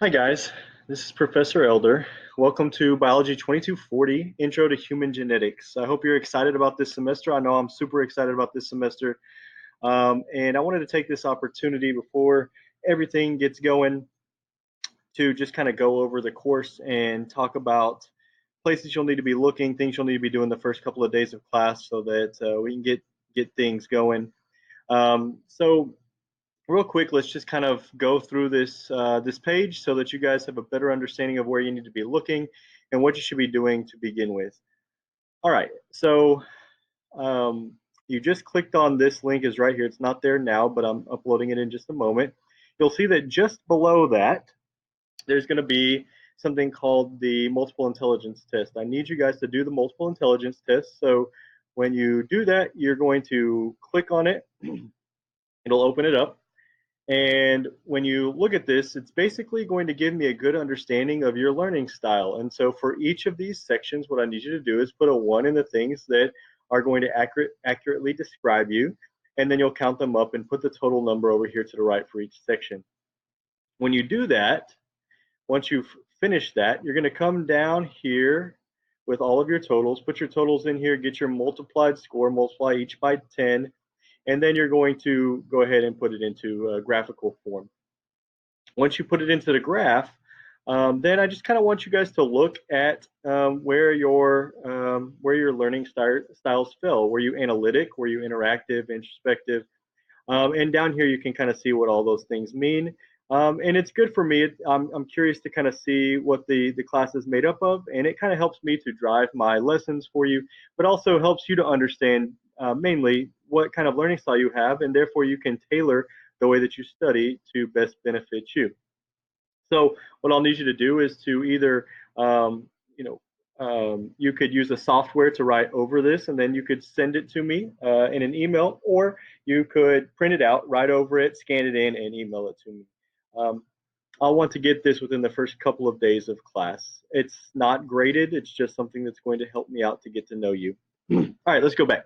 Hi guys, this is Professor Elder. Welcome to Biology 2240, Intro to Human Genetics. I hope you're excited about this semester. I know I'm super excited about this semester. And I wanted to take this opportunity before everything gets going to just kind of go over the course and talk about places you'll need to be looking, things you'll need to be doing the first couple of days of class so that we can get things going. So real quick, let's just kind of go through this page so that you guys have a better understanding of where you need to be looking and what you should be doing to begin with. All right, so you just clicked on this link is right here. It's not there now, but I'm uploading it in just a moment. You'll see that just below that, there's going to be something called the multiple intelligence test. I need you guys to do the multiple intelligence test. So when you do that, you're going to click on it. It'll open it up. And when you look at this, it's basically going to give me a good understanding of your learning style. And so for each of these sections, what I need you to do is put a 1 in the things that are going to accurately describe you. And then you'll count them up and put the total number over here to the right for each section. When you do that, once you've finished that, you're going to come down here with all of your totals, put your totals in here, get your multiplied score, multiply each by 10, and then you're going to go ahead and put it into a graphical form. Once you put it into the graph, then I just kind of want you guys to look at where your learning styles fell. Were you analytic? Were you interactive, introspective? And down here you can kind of see what all those things mean. And it's good for me. I'm curious to kind of see what the class is made up of, and it kind of helps me to drive my lessons for you, but also helps you to understand mainly what kind of learning style you have, and therefore you can tailor the way that you study to best benefit you. So what I'll need you to do is to either, you could use a software to write over this, and then you could send it to me in an email, or you could print it out, write over it, scan it in, and email it to me. I'll want to get this within the first couple of days of class. It's not graded. It's just something that's going to help me out to get to know you. All right, let's go back.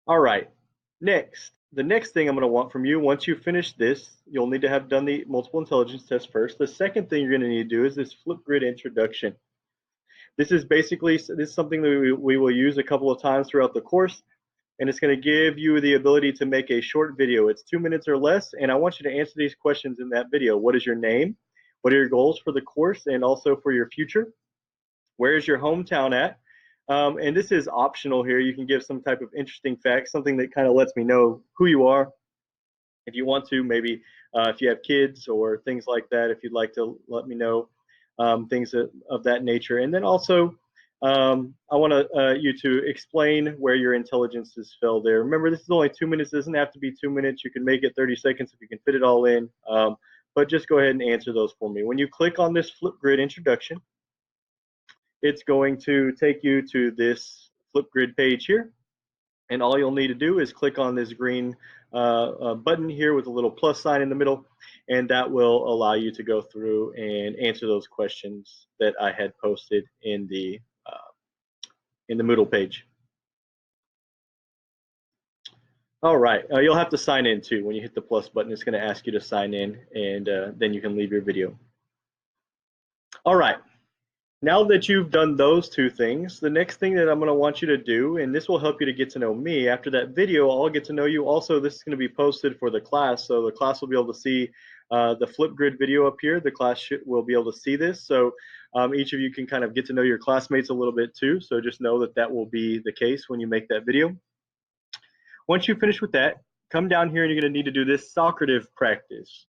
All right, the next thing I'm going to want from you, once you finish this, you'll need to have done the multiple intelligence test first. The second thing you're going to need to do is this Flipgrid introduction. This is something that we will use a couple of times throughout the course, and it's going to give you the ability to make a short video. It's 2 minutes or less, and I want you to answer these questions in that video. What is your name? What are your goals for the course and also for your future? Where is your hometown at? And this is optional here. You can give some type of interesting facts, something that kind of lets me know who you are. If you want to, maybe if you have kids or things like that, if you'd like to let me know things of that nature. And then also, I want you to explain where your intelligences fell there. Remember, this is only 2 minutes. It doesn't have to be 2 minutes. You can make it 30 seconds if you can fit it all in. But just go ahead and answer those for me. When you click on this Flipgrid introduction, it's going to take you to this Flipgrid page here. And all you'll need to do is click on this green button here with a little plus sign in the middle, and that will allow you to go through and answer those questions that I had posted in the Moodle page. All right, you'll have to sign in too. When you hit the plus button, it's going to ask you to sign in, and then you can leave your video. All right. Now that you've done those two things, the next thing that I'm going to want you to do, and this will help you to get to know me, after that video, I'll get to know you. Also, this is going to be posted for the class, so the class will be able to see the Flipgrid video up here. The class will be able to see this, so each of you can kind of get to know your classmates a little bit too, so just know that that will be the case when you make that video. Once you finish with that, come down here and you're going to need to do this Socrative practice.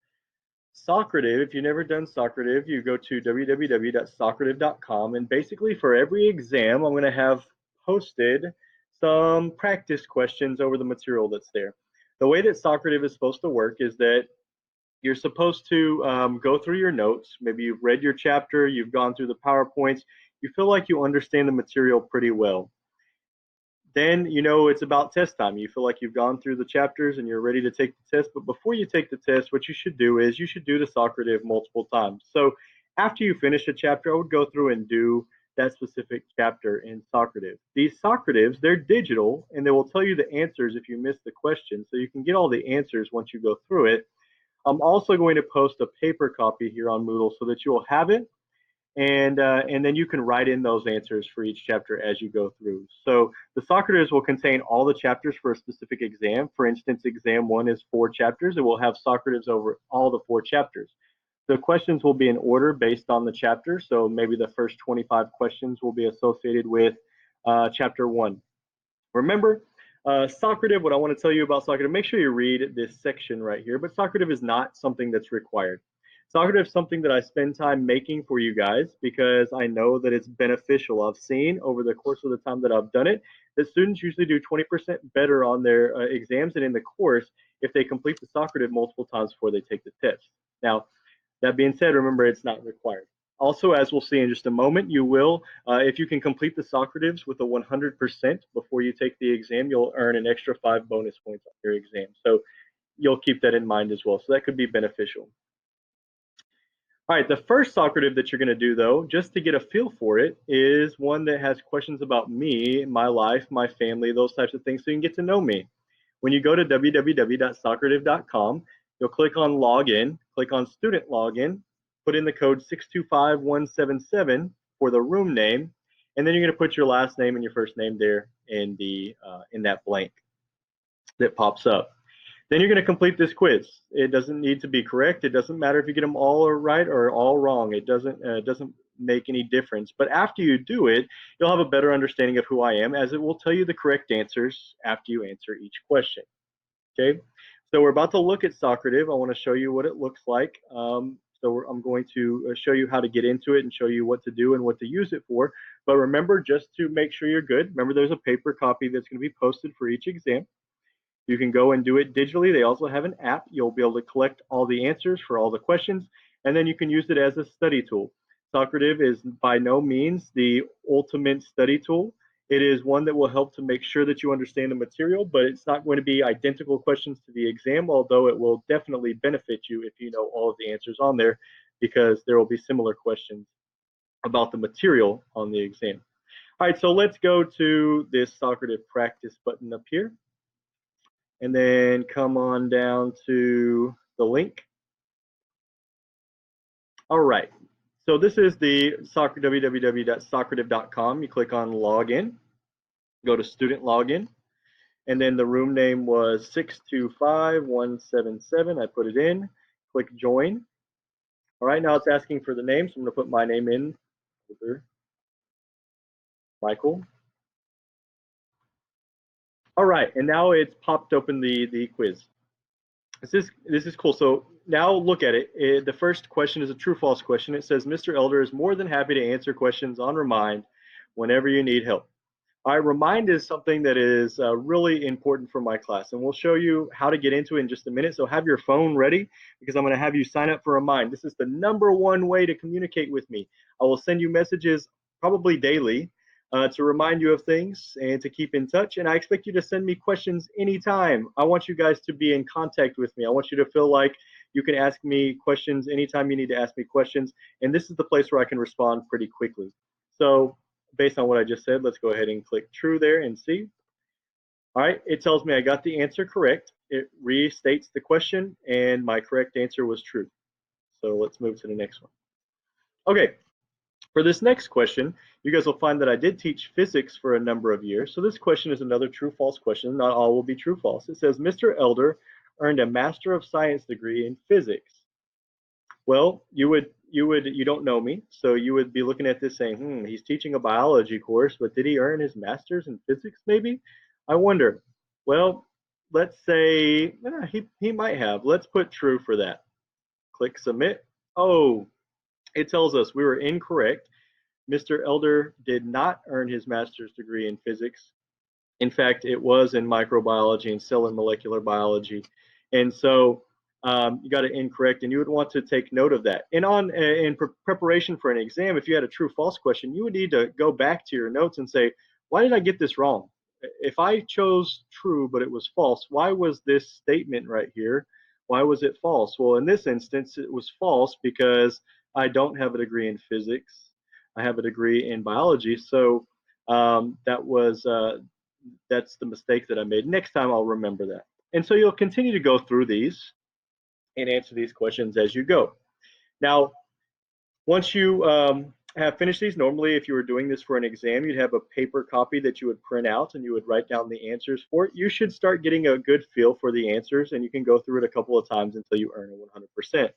Socrative, if you've never done Socrative, you go to www.socrative.com, and basically for every exam, I'm going to have posted some practice questions over the material that's there. The way that Socrative is supposed to work is that you're supposed to go through your notes. Maybe you've read your chapter, you've gone through the PowerPoints, you feel like you understand the material pretty well. Then you know it's about test time. You feel like you've gone through the chapters and you're ready to take the test. But before you take the test, what you should do is you should do the Socrative multiple times. So after you finish a chapter, I would go through and do that specific chapter in Socrative. These Socratives, they're digital, and they will tell you the answers if you miss the question. So you can get all the answers once you go through it. I'm also going to post a paper copy here on Moodle so that you'll have it, and then you can write in those answers for each chapter as you go through. So the Socrative will contain all the chapters for a specific exam. For instance, exam 1 is 4 chapters. It will have Socratives over all the 4 chapters. The questions will be in order based on the chapter. So maybe the first 25 questions will be associated with chapter 1. Remember, Socrative, what I want to tell you about Socrative, make sure you read this section right here, but Socrative is not something that's required. Socrative is something that I spend time making for you guys because I know that it's beneficial. I've seen over the course of the time that I've done it that students usually do 20% better on their exams and in the course if they complete the Socrative multiple times before they take the test. Now, that being said, remember it's not required. Also, as we'll see in just a moment, you will, if you can complete the Socratives with a 100% before you take the exam, you'll earn an extra 5 bonus points on your exam. So you'll keep that in mind as well. So that could be beneficial. All right, the first Socrative that you're going to do, though, just to get a feel for it, is one that has questions about me, my life, my family, those types of things, so you can get to know me. When you go to www.socrative.com, you'll click on Login, click on Student Login, put in the code 625177 for the room name, and then you're going to put your last name and your first name there in that blank that pops up. Then you're going to complete this quiz. It doesn't need to be correct. It doesn't matter if you get them all right or all wrong. It doesn't make any difference. But after you do it, you'll have a better understanding of who I am, as it will tell you the correct answers after you answer each question. Okay, so we're about to look at Socrative. I want to show you what it looks like. I'm going to show you how to get into it and show you what to do and what to use it for. But remember, just to make sure you're good, remember there's a paper copy that's going to be posted for each exam. You can go and do it digitally. They also have an app. You'll be able to collect all the answers for all the questions, and then you can use it as a study tool. Socrative is by no means the ultimate study tool. It is one that will help to make sure that you understand the material, but it's not going to be identical questions to the exam, although it will definitely benefit you if you know all of the answers on there, because there will be similar questions about the material on the exam. All right, so let's go to this Socrative practice button up here, and then come on down to the link. All right, so this is the www.socrative.com. You click on login, go to student login, and then the room name was 625177. I put it in, click join. All right, now it's asking for the name, so I'm going to put my name in, Michael. All right, and now it's popped open the quiz. This is cool. So now look at it. The first question is a true-false question. It says, Mr. Elder is more than happy to answer questions on Remind whenever you need help. All right, Remind is something that is really important for my class, and we'll show you how to get into it in just a minute. So have your phone ready, because I'm going to have you sign up for Remind. This is the #1 way to communicate with me. I will send you messages probably daily to remind you of things and to keep in touch. And I expect you to send me questions anytime. I want you guys to be in contact with me. I want you to feel like you can ask me questions anytime you need to ask me questions. And this is the place where I can respond pretty quickly. So based on what I just said, let's go ahead and click true there and see. All right, it tells me I got the answer correct. It restates the question, and my correct answer was true. So let's move to the next one. Okay, for this next question, you guys will find that I did teach physics for a number of years. So this question is another true-false question. Not all will be true-false. It says, Mr. Elder earned a Master of Science degree in physics. Well, you don't know me, so you would be looking at this saying, he's teaching a biology course, but did he earn his master's in physics maybe? I wonder. Well, let's say he might have. Let's put true for that. Click submit. Oh, it tells us we were incorrect. Mr. Elder did not earn his master's degree in physics. In fact, it was in microbiology and cell and molecular biology. And so you got it incorrect, and you would want to take note of that. And in preparation for an exam, if you had a true-false question, you would need to go back to your notes and say, why did I get this wrong? If I chose true, but it was false, why was this statement right here? Why was it false? Well, in this instance, it was false because I don't have a degree in physics. I have a degree in biology. So that's the mistake that I made. Next time I'll remember that. And so you'll continue to go through these, and answer these questions as you go. Now, once you have finished these, normally if you were doing this for an exam, you'd have a paper copy that you would print out and you would write down the answers for it. You should start getting a good feel for the answers, and you can go through it a couple of times until you earn a 100%.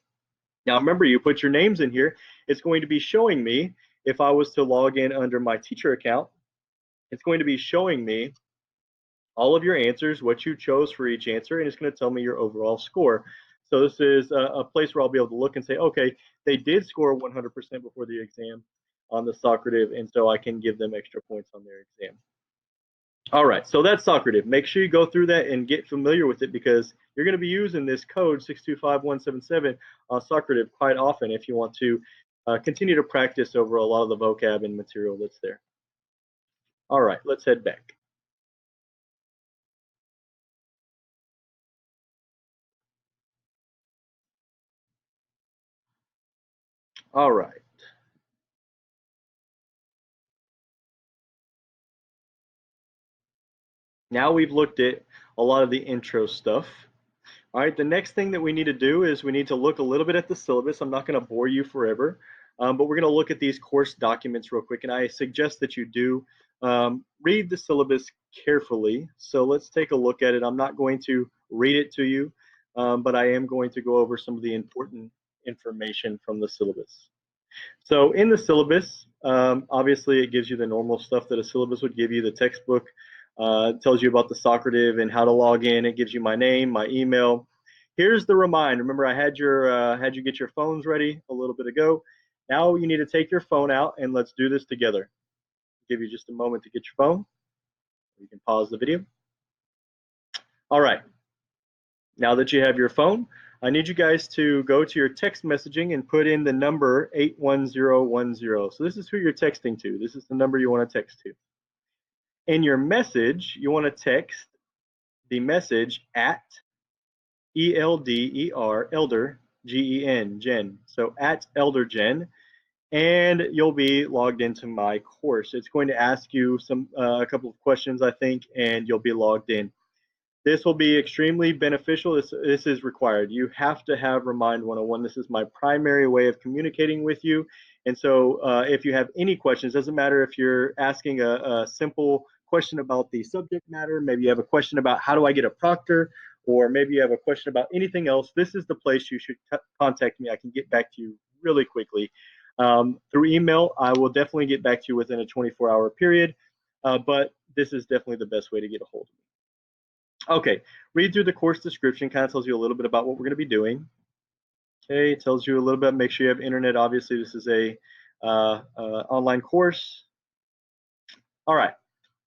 Now remember, you put your names in here. It's going to be showing me, if I was to log in under my teacher account, it's going to be showing me all of your answers, what you chose for each answer, and it's going to tell me your overall score. So this is a place where I'll be able to look and say, okay, they did score 100% before the exam on the Socrative, and so I can give them extra points on their exam. All right, so that's Socrative. Make sure you go through that and get familiar with it, because you're going to be using this code 625177 on Socrative quite often if you want to continue to practice over a lot of the vocab and material that's there. All right, let's head back. All right. Now we've looked at a lot of the intro stuff. All right, the next thing that we need to do is we need to look a little bit at the syllabus. I'm not going to bore you forever, but we're going to look at these course documents real quick, and I suggest that you do read the syllabus carefully. So let's take a look at it. I'm not going to read it to you, but I am going to go over some of the important information from the syllabus. So in the syllabus, obviously it gives you the normal stuff that a syllabus would give you, the textbook, tells you about the Socrative and how to log in. It gives you my name, my email. Here's the reminder. Remember, I had you get your phones ready a little bit ago. Now you need to take your phone out and let's do this together. I'll give you just a moment to get your phone. You can pause the video. All right. Now that you have your phone, I need you guys to go to your text messaging and put in the number 81010. So this is who you're texting to. This is the number you want to text to. In your message, you want to text the message at ELDER, Elder, GEN, Gen. So at ElderGen, and you'll be logged into my course. It's going to ask you a couple of questions, I think, and you'll be logged in. This will be extremely beneficial. This is required. You have to have Remind 101. This is my primary way of communicating with you. And so if you have any questions, doesn't matter if you're asking a simple question about the subject matter, maybe you have a question about how do I get a proctor, or maybe you have a question about anything else, this is the place you should contact me. I can get back to you really quickly. Through email, I will definitely get back to you within a 24-hour period, but this is definitely the best way to get a hold of me. Okay, read through the course description, kind of tells you a little bit about what we're going to be doing. Okay, it tells you a little bit, make sure you have internet. Obviously, this is a online course. All right,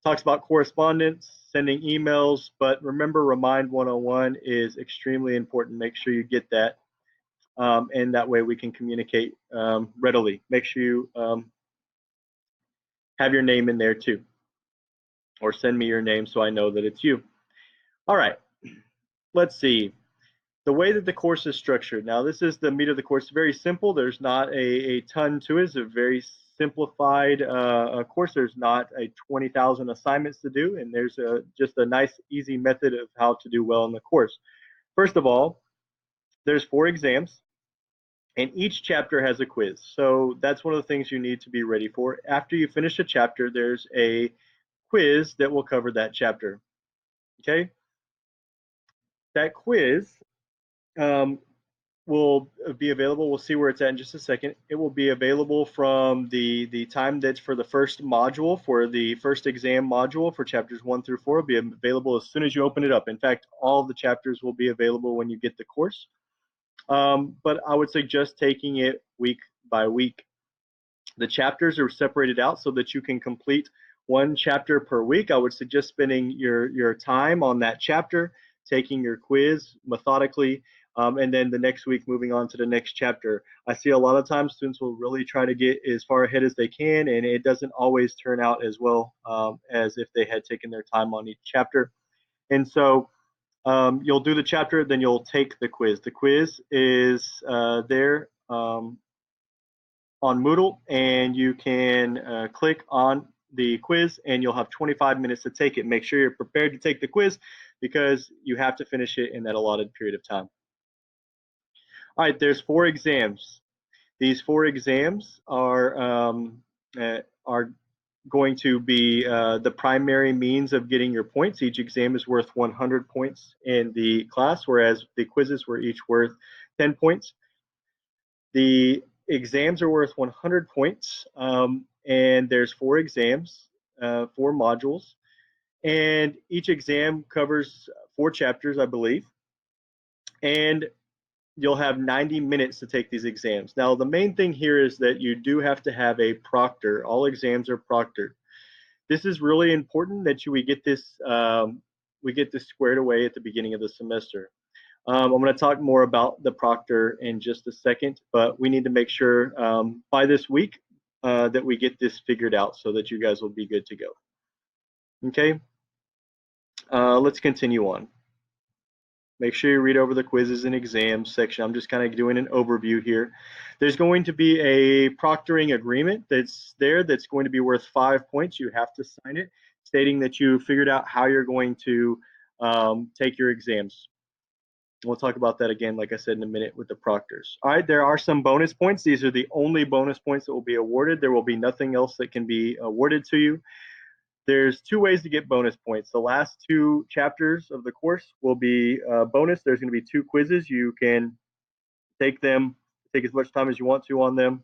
talks about correspondence, sending emails, but remember, Remind 101 is extremely important. Make sure you get that, and that way we can communicate readily. Make sure you have your name in there too, or send me your name so I know that it's you. All right, let's see. The way that the course is structured. Now, this is the meat of the course. Very simple. There's not a ton to it. It's a very simplified course. There's not a 20,000 assignments to do, and there's just a nice, easy method of how to do well in the course. First of all, there's 4 exams, and each chapter has a quiz. So that's one of the things you need to be ready for. After you finish a chapter, there's a quiz that will cover that chapter. Okay? That quiz will be available. We'll see where it's at in just a second. It will be available from the time that's for the first module, for the first exam module for chapters 1 through 4. It'll be available as soon as you open it up. In fact, all of the chapters will be available when you get the course. But I would suggest taking it week by week. The chapters are separated out so that you can complete 1 chapter per week. I would suggest spending your time on that chapter, taking your quiz methodically, and then the next week moving on to the next chapter. I see a lot of times students will really try to get as far ahead as they can, and it doesn't always turn out as well as if they had taken their time on each chapter. And so you'll do the chapter, then you'll take the quiz. The quiz is there on Moodle, and you can click on the quiz, and you'll have 25 minutes to take it. Make sure you're prepared to take the quiz, because you have to finish it in that allotted period of time. All right, there's 4 exams. These 4 exams are going to be the primary means of getting your points. Each exam is worth 100 points in the class, whereas the quizzes were each worth 10 points. The exams are worth 100 points, and there's 4 exams, 4 modules, and each exam covers 4 chapters, I believe, and you'll have 90 minutes to take these exams. Now, the main thing here is that you do have to have a proctor. All exams are proctored. This is really important that we get this squared away at the beginning of the semester. I'm going to talk more about the proctor in just a second, but we need to make sure by this week that we get this figured out so that you guys will be good to go. Okay, let's continue on. Make sure you read over the quizzes and exams section. I'm just kind of doing an overview here. There's going to be a proctoring agreement that's going to be worth 5 points. You have to sign it, stating that you figured out how you're going to take your exams. We'll talk about that again, like I said, in a minute with the proctors. All right, there are some bonus points. These are the only bonus points that will be awarded. There will be nothing else that can be awarded to you. There's 2 ways to get bonus points. The last 2 chapters of the course will be bonus. There's going to be 2 quizzes. You can take as much time as you want to on them,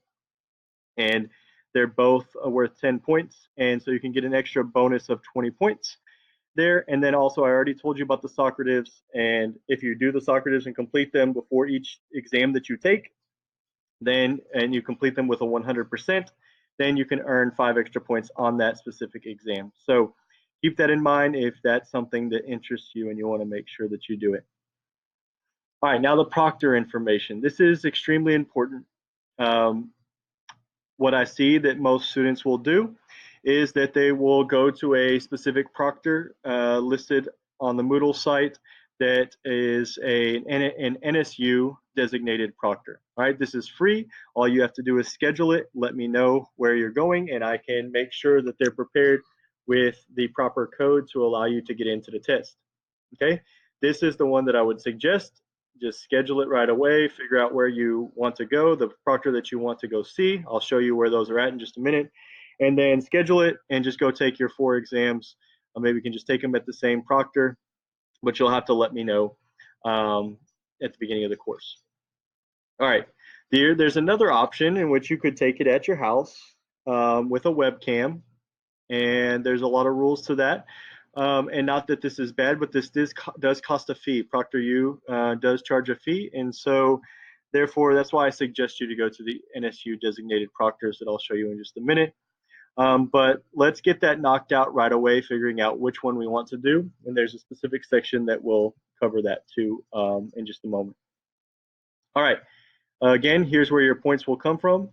and they're both worth 10 points, and so you can get an extra bonus of 20 points there. And then also, I already told you about the Socratives, and if you do the Socratives and complete them before each exam that you take, and you complete them with a 100%, then you can earn 5 extra points on that specific exam. So keep that in mind if that's something that interests you and you want to make sure that you do it. All right, now the proctor information. This is extremely important. What I see that most students will do is that they will go to a specific proctor listed on the Moodle site that is an NSU designated proctor. All right, this is free. All you have to do is schedule it, let me know where you're going, and I can make sure that they're prepared with the proper code to allow you to get into the test. Okay, this is the one that I would suggest. Just schedule it right away, figure out where you want to go, the proctor that you want to go see. I'll show you where those are at in just a minute. And then schedule it and just go take your 4 exams. Maybe you can just take them at the same proctor, but you'll have to let me know at the beginning of the course. All right, there's another option in which you could take it at your house with a webcam, and there's a lot of rules to that. And not that this is bad, but this does cost a fee. ProctorU does charge a fee, and so therefore that's why I suggest you to go to the NSU designated proctors that I'll show you in just a minute. But let's get that knocked out right away, figuring out which one we want to do, and there's a specific section that will cover that too in just a moment. All right, again, here's where your points will come from.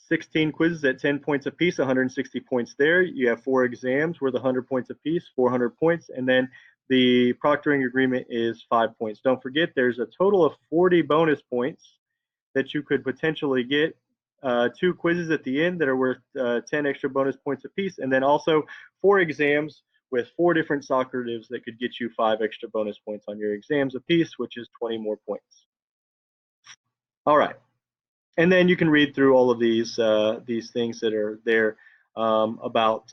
16 quizzes at 10 points apiece, 160 points there. You have 4 exams worth 100 points apiece, 400 points, and then the proctoring agreement is 5 points. Don't forget, there's a total of 40 bonus points that you could potentially get. 2 quizzes at the end that are worth 10 extra bonus points apiece, and then also 4 exams with 4 different Socratives that could get you 5 extra bonus points on your exams apiece, which is 20 more points. All right. And then you can read through all of these things that are there about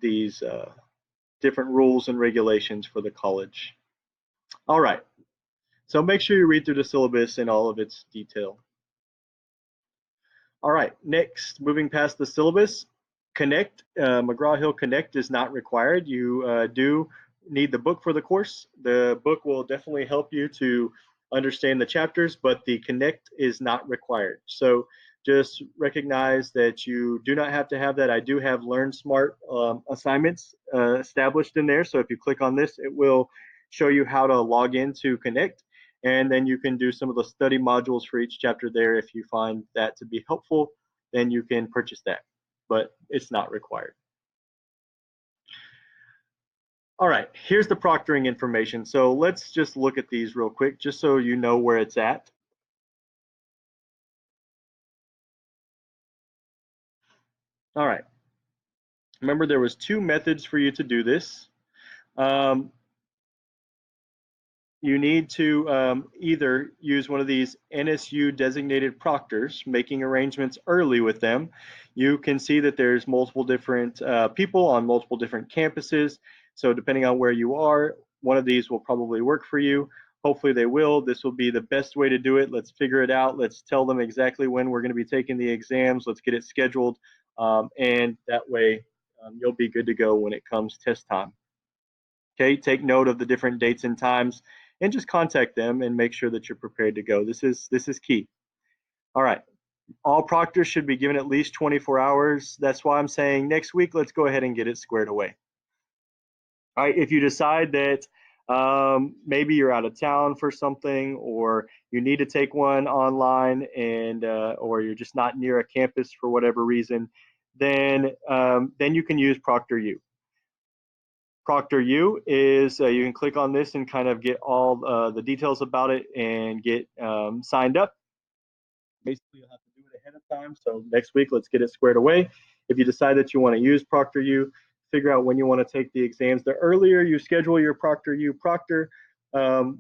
these different rules and regulations for the college. All right, so make sure you read through the syllabus in all of its detail. All right, next, moving past the syllabus, Connect, McGraw-Hill Connect is not required. You do need the book for the course. The book will definitely help you to understand the chapters, but the Connect is not required. So just recognize that you do not have to have that. I do have Learn Smart assignments established in there. So if you click on this, it will show you how to log into Connect. And then you can do some of the study modules for each chapter there. If you find that to be helpful, then you can purchase that, but it's not required. All right, here's the proctoring information. So let's just look at these real quick, just so you know where it's at. All right. Remember, there was 2 methods for you to do this. you need to either use one of these NSU designated proctors, making arrangements early with them. You can see that there's multiple different people on multiple different campuses. So depending on where you are, one of these will probably work for you. Hopefully they will. This will be the best way to do it. Let's figure it out. Let's tell them exactly when we're going to be taking the exams. Let's get it scheduled. And that way you'll be good to go when it comes test time. Okay, take note of the different dates and times and just contact them and make sure that you're prepared to go. This is key. All right. All proctors should be given at least 24 hours. That's why I'm saying next week, let's go ahead and get it squared away. All right, if you decide that maybe you're out of town for something or you need to take one online and or you're just not near a campus for whatever reason, then you can use ProctorU. ProctorU is you can click on this and kind of get all the details about it and get signed up. Basically, you'll have to do it ahead of time. So next week, let's get it squared away. If you decide that you want to use ProctorU, figure out when you want to take the exams. The earlier you schedule your ProctorU proctor,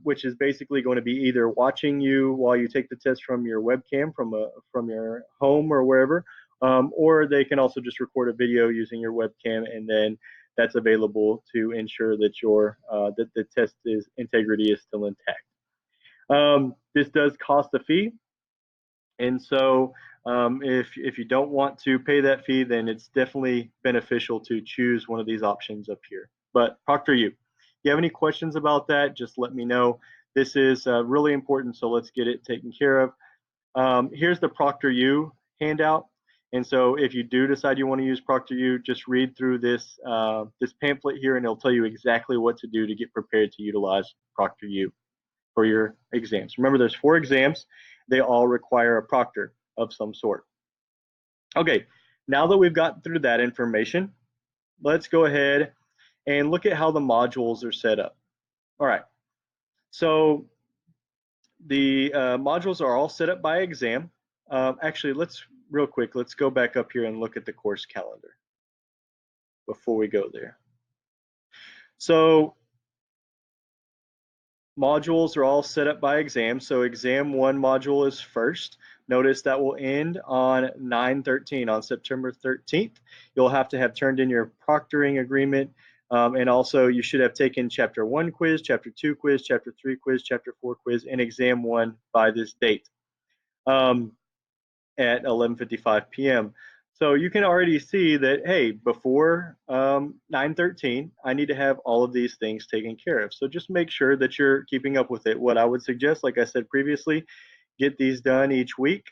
which is basically going to be either watching you while you take the test from your webcam from your home or wherever, or they can also just record a video using your webcam, and then that's available to ensure that that the test integrity is still intact. This does cost a fee, and so if you don't want to pay that fee, then it's definitely beneficial to choose one of these options up here. But ProctorU, if you have any questions about that, just let me know. This is really important, so let's get it taken care of. Here's the ProctorU handout. And so if you do decide you want to use ProctorU, just read through this pamphlet here, and it'll tell you exactly what to do to get prepared to utilize ProctorU for your exams. Remember, there's 4 exams. They all require a proctor of some sort. Okay, now that we've gotten through that information, let's go ahead and look at how the modules are set up. All right, so the modules are all set up by exam. Actually, real quick, let's go back up here and look at the course calendar before we go there. So modules are all set up by exam. So exam 1 module is first. Notice that will end on 9/13, on September 13th. You'll have to have turned in your proctoring agreement, and also you should have taken chapter 1 quiz, chapter 2 quiz, chapter 3 quiz, chapter 4 quiz, and exam 1 by this date at 11:55 p.m. So you can already see that, hey, before 9/13, I need to have all of these things taken care of. So just make sure that you're keeping up with it. What I would suggest, like I said previously, get these done each week.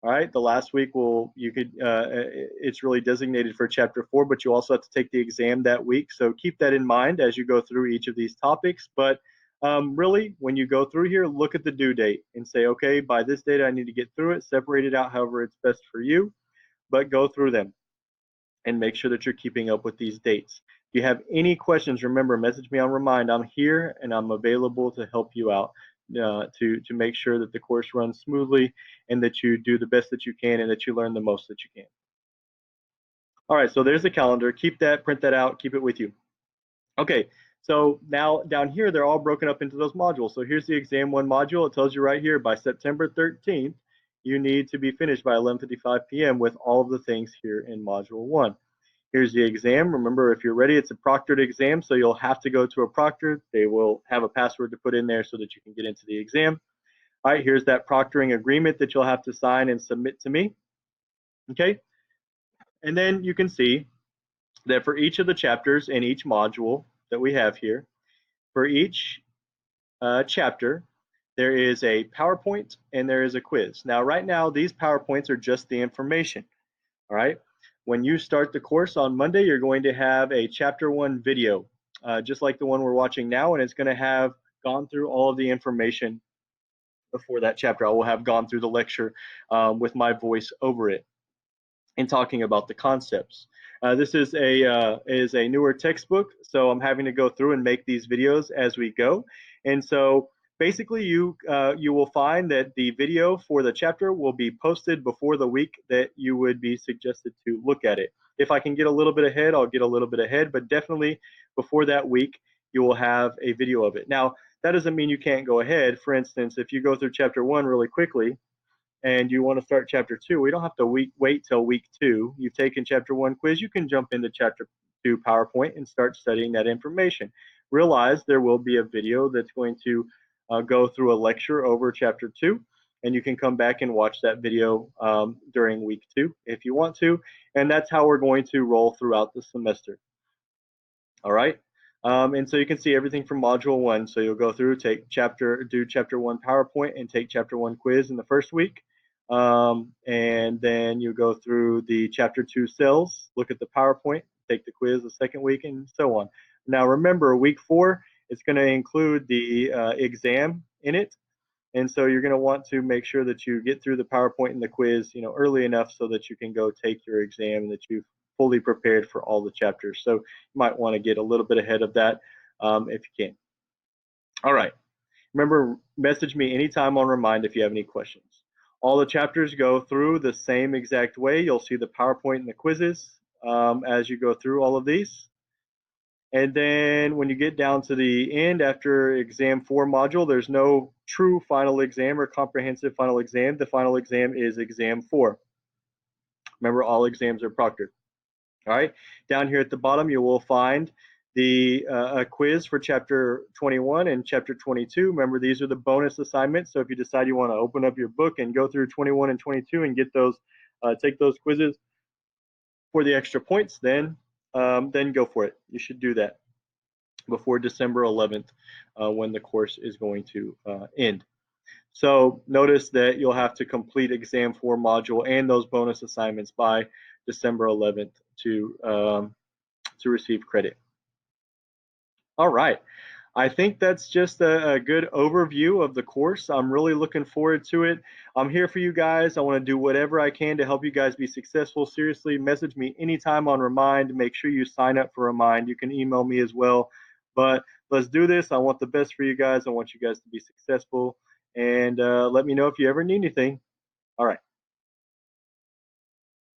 All right, the last week it's really designated for chapter 4, but you also have to take the exam that week. So keep that in mind as you go through each of these topics. But really, when you go through here, look at the due date and say, okay, by this date, I need to get through it, separate it out however it's best for you, but go through them and make sure that you're keeping up with these dates. If you have any questions, remember, message me on Remind. I'm here and I'm available to help you out to make sure that the course runs smoothly and that you do the best that you can and that you learn the most that you can. All right, so there's the calendar. Keep that, print that out, keep it with you. Okay, so now down here, they're all broken up into those modules. So here's the exam 1 module. It tells you right here, by September 13th, you need to be finished by 11:55 p.m. with all of the things here in module 1. Here's the exam. Remember, if you're ready, it's a proctored exam, so you'll have to go to a proctor. They will have a password to put in there so that you can get into the exam. All right, here's that proctoring agreement that you'll have to sign and submit to me. Okay, and then you can see that for each of the chapters in each module that we have here, for each chapter, there is a PowerPoint and there is a quiz. Now, right now, these PowerPoints are just the information. All right. When you start the course on Monday, you're going to have a chapter 1 video, just like the one we're watching now, and it's going to have gone through all of the information before that chapter. I will have gone through the lecture with my voice over it and talking about the concepts. This is a newer textbook, so I'm having to go through and make these videos as we go. And so basically, you will find that the video for the chapter will be posted before the week that you would be suggested to look at it. If I can get a little bit ahead, I'll get a little bit ahead, but definitely before that week, you will have a video of it. Now, that doesn't mean you can't go ahead. For instance, if you go through chapter 1 really quickly and you want to start chapter 2, we don't have to wait till week 2. You've taken chapter 1 quiz, you can jump into chapter 2 PowerPoint and start studying that information. Realize there will be a video that's going to go through a lecture over chapter 2, and you can come back and watch that video during week 2 if you want to, and that's how we're going to roll throughout the semester. All right. And so you can see everything from module 1. So you'll go through, do chapter 1 PowerPoint and take chapter 1 quiz in the first week. And then you go through the chapter 2 cells, look at the PowerPoint, take the quiz the second week, and so on. Now remember, week 4 is going to include the exam in it. And so you're going to want to make sure that you get through the PowerPoint and the quiz, early enough so that you can go take your exam and that you've fully prepared for all the chapters. So you might want to get a little bit ahead of that if you can. All right. Remember, message me anytime on Remind if you have any questions. All the chapters go through the same exact way. You'll see the PowerPoint and the quizzes as you go through all of these. And then when you get down to the end after exam 4 module, there's no true final exam or comprehensive final exam. The final exam is exam 4. Remember, all exams are proctored. All right, down here at the bottom, you will find the quiz for chapter 21 and chapter 22. Remember, these are the bonus assignments. So if you decide you want to open up your book and go through 21 and 22 and get those, take those quizzes for the extra points, then go for it. You should do that before December 11th when the course is going to end. So notice that you'll have to complete exam 4 module and those bonus assignments by December 11th to receive credit. All right. I think that's just a good overview of the course. I'm really looking forward to it. I'm here for you guys. I want to do whatever I can to help you guys be successful. Seriously, message me anytime on Remind. Make sure you sign up for Remind. You can email me as well. But let's do this. I want the best for you guys. I want you guys to be successful. And let me know if you ever need anything. All right.